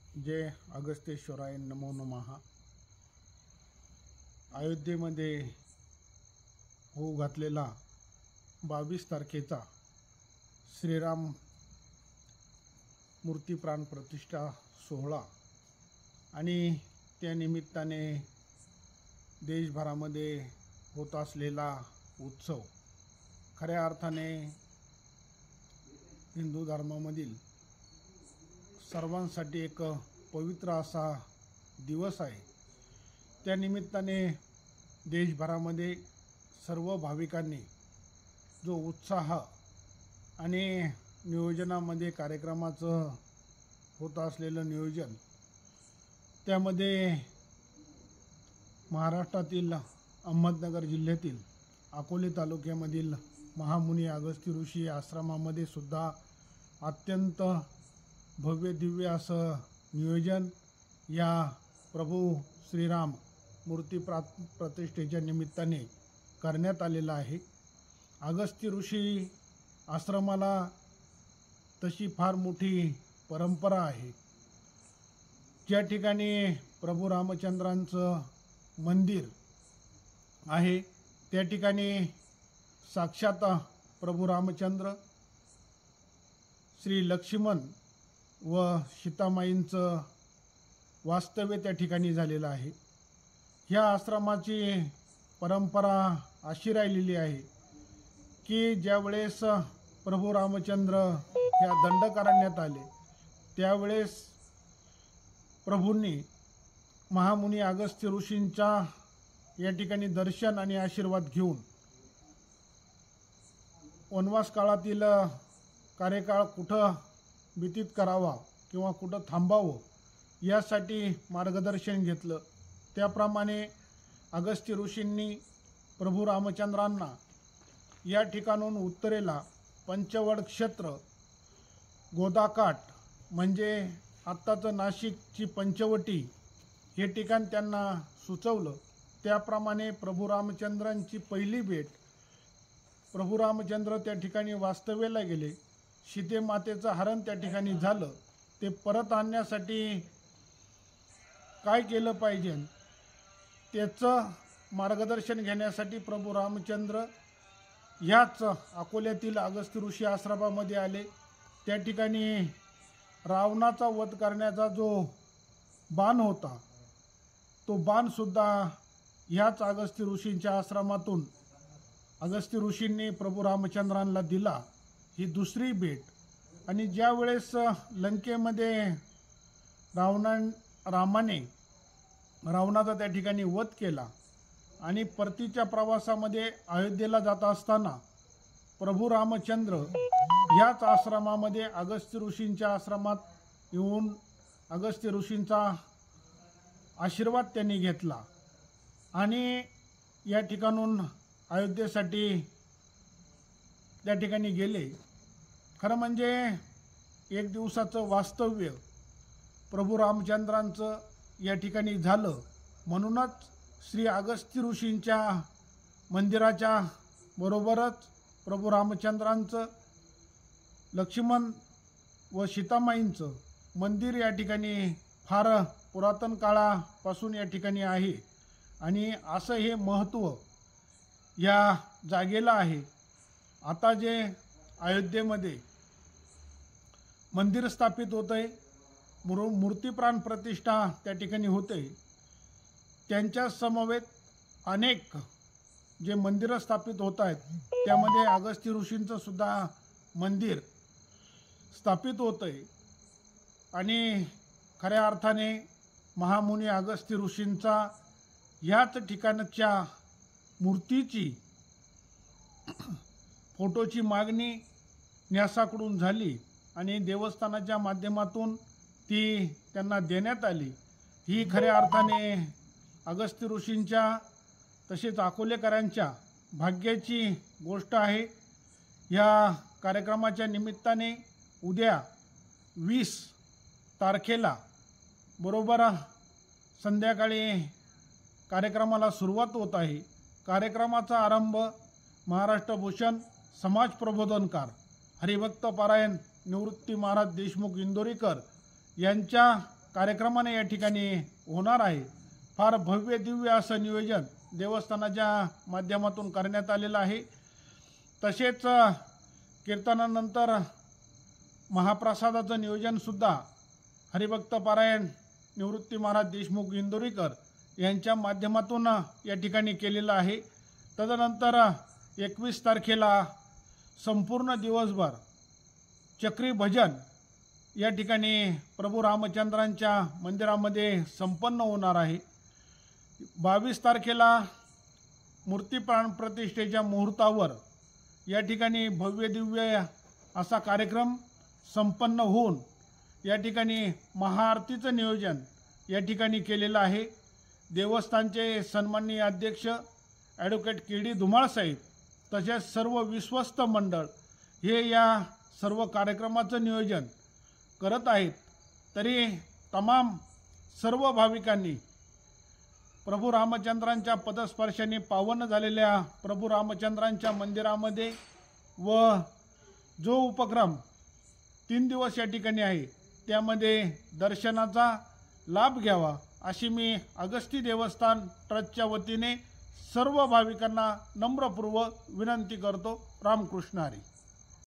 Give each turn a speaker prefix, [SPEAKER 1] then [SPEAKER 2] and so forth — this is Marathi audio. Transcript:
[SPEAKER 1] जय अगस्तेश्वराय नमो नमः। अयोध्येमध्ये होऊ घातलेला 22 तारखेचा श्रीराम मूर्ती प्राण प्रतिष्ठा सोहळा आणि त्या निमित्ताने देशभरामध्ये होत असलेला उत्सव खऱ्या अर्थाने हिंदू धर्मामधील सर्वांसाठी एक पवित्र असा दिवस आहे। त्या निमित्ताने देशभरामध्ये सर्व भाविकांनी जो उत्साह आणि नियोजनामध्ये कार्यक्रमाचं होत असलेलं नियोजन, त्यामध्ये महाराष्ट्रातील अहमदनगर जिल्ह्यातील अकोले तालुक्यामधील महामुनी अगस्त्य ऋषी आश्रमामध्ये सुद्धा अत्यंत भव्य दिव्य असं नियोजन या प्रभू श्रीराम मूर्ती प्रतिष्ठेच्या निमित्ताने करण्यात आलेलं आहे। अगस्त्य ऋषी आश्रमाला तशी फार मोठी परंपरा आहे। ज्या ठिकाणी प्रभू रामचंद्रांचं मंदिर आहे त्या ठिकाणी साक्षात प्रभू रामचंद्र, श्री लक्ष्मण व सीतामाईंचं वास्तव्य त्या ठिकाणी झालेलं आहे। ह्या आश्रमाची परंपरा अशी राहिलेली आहे की ज्यावेळेस प्रभू रामचंद्र ह्या दंडकारण्यात आले त्यावेळेस प्रभूंनी महामुनी अगस्त्य ऋषींच्या या ठिकाणी दर्शन आणि आशीर्वाद घेऊन वनवास काळातील कार्यकाळ कुठं व्यतीत करावा किंवा कुठं थांबावं यासाठी मार्गदर्शन घेतलं। त्याप्रमाणे अगस्त्य ऋषींनी प्रभू रामचंद्रांना या ठिकाणून उत्तरेला पंचवड क्षेत्र, गोदाकाठ म्हणजे आत्ताचं नाशिकची पंचवटी हे ठिकाण त्यांना सुचवलं। त्याप्रमाणे प्रभू रामचंद्रांची पहिली भेट, प्रभू रामचंद्र त्या ठिकाणी वास्तव्याला गेले, सीते मातेचं हरण त्या ठिकाणी झालं। ते परत आणण्यासाठी काय केलं पाहिजे त्याचं मार्गदर्शन घेण्यासाठी प्रभू रामचंद्र ह्याच अकोल्यातील अगस्त्य ऋषी आश्रमामध्ये आले। त्या ठिकाणी रावणाचा वध करण्याचा जो बाण होता तो बाणसुद्धा ह्याच अगस्त्य ऋषींच्या आश्रमातून अगस्त्य ऋषींनी प्रभू रामचंद्रांना दिला। ही दुसरी भेट। आणि ज्या वेळेस लंकेमध्ये रामाने रावणाचा त्या ठिकाणी वध केला आणि परतीच्या प्रवासामध्ये अयोध्येला जात असताना प्रभू रामचंद्र याच आश्रमामध्ये अगस्त्य ऋषींच्या आश्रमात येऊन अगस्त्य ऋषींचा आशीर्वाद त्यांनी घेतला आणि या ठिकाणून अयोध्येसाठी त्या ठिकाणी गेले। खरं म्हणजे एक दिवसाचं वास्तव्य प्रभू रामचंद्रांचं या ठिकाणी झालं। म्हणूनच श्री अगस्त्य ऋषींच्या मंदिराच्या बरोबरच प्रभू रामचंद्रांचं, लक्ष्मण व सीतामाईंचं मंदिर या ठिकाणी फार पुरातन काळापासून या ठिकाणी आहे आणि असं हे महत्त्व या जागेला आहे। आता जे अयोध्येमध्ये मंदिर स्थापित होत आहे, मूर्ती प्राण प्रतिष्ठा त्या ठिकाणी होते, त्यांच्या समवेत अनेक जे मंदिरं स्थापित होत आहेत त्यामध्ये अगस्त्य ऋषींचं सुद्धा मंदिर स्थापित होत आहे। आणि खऱ्या अर्थाने महामुनी अगस्त्य ऋषींचा ह्याच ठिकाणच्या मूर्तीची फोटोची मागणी न्यासाकडून झाली आणि देवस्थानाच्या माध्यमातून ती त्यांना देण्यात आली। ही खऱ्या अर्थाने अगस्त्य ऋषींच्या तसेच अकोलेकरांच्या भाग्याची गोष्ट आहे। या कार्यक्रमाच्या निमित्ताने उद्या 20 तारखेला बरोबर संध्याकाळी कार्यक्रमाला सुरुवात होत आहे। कार्यक्रमाचा आरंभ महाराष्ट्र भूषण समाज प्रबोधनकार हरिभक्त पारायण निवृत्ती महाराज देशमुख इंदोरीकर यांच्या कार्यक्रमाने या ठिकाणी होणार आहे। फार भव्य दिव्य असं नियोजन देवस्थानाच्या माध्यमातून करण्यात आलेलं आहे। तसेच कीर्तनानंतर महाप्रसादाचं नियोजनसुद्धा हरिभक्त पारायण निवृत्ती महाराज देशमुख इंदोरीकर यांच्या माध्यमातून या ठिकाणी केलेलं आहे। तदनंतर 21 तारखेला संपूर्ण दिवसभर चक्री भजन या ठिकाणी प्रभू रामचंद्रांच्या मंदिरामध्ये संपन्न होणार आहे। 22 तारखेला मूर्ती प्राण प्रतिष्ठेच्या मुहूर्तावर या ठिकाणी भव्य दिव्य असा कार्यक्रम संपन्न होऊन या ठिकाणी महाआरतीचं नियोजन या ठिकाणी केलेलं आहे। देवस्थानचे सन्माननीय अध्यक्ष ॲडव्होकेट के.डी. धुमाळ साहेब तसेच सर्व विश्वस्त मंडळ हे या सर्व कार्यक्रमाचं नियोजन करत आहेत। तरी तमाम सर्व भाविकांनी प्रभू रामचंद्रांच्या पदस्पर्शाने पावन झालेल्या प्रभू रामचंद्रांच्या मंदिरामध्ये व जो उपक्रम 3 दिवस या ठिकाणी आहे त्यामध्ये दर्शनाचा लाभ घ्यावा अशी मी अगस्ती देवस्थान ट्रस्टच्या वतीने सर्व भाविकांना नम्रपूर्वक विनंती करतो। रामकृष्ण हरी।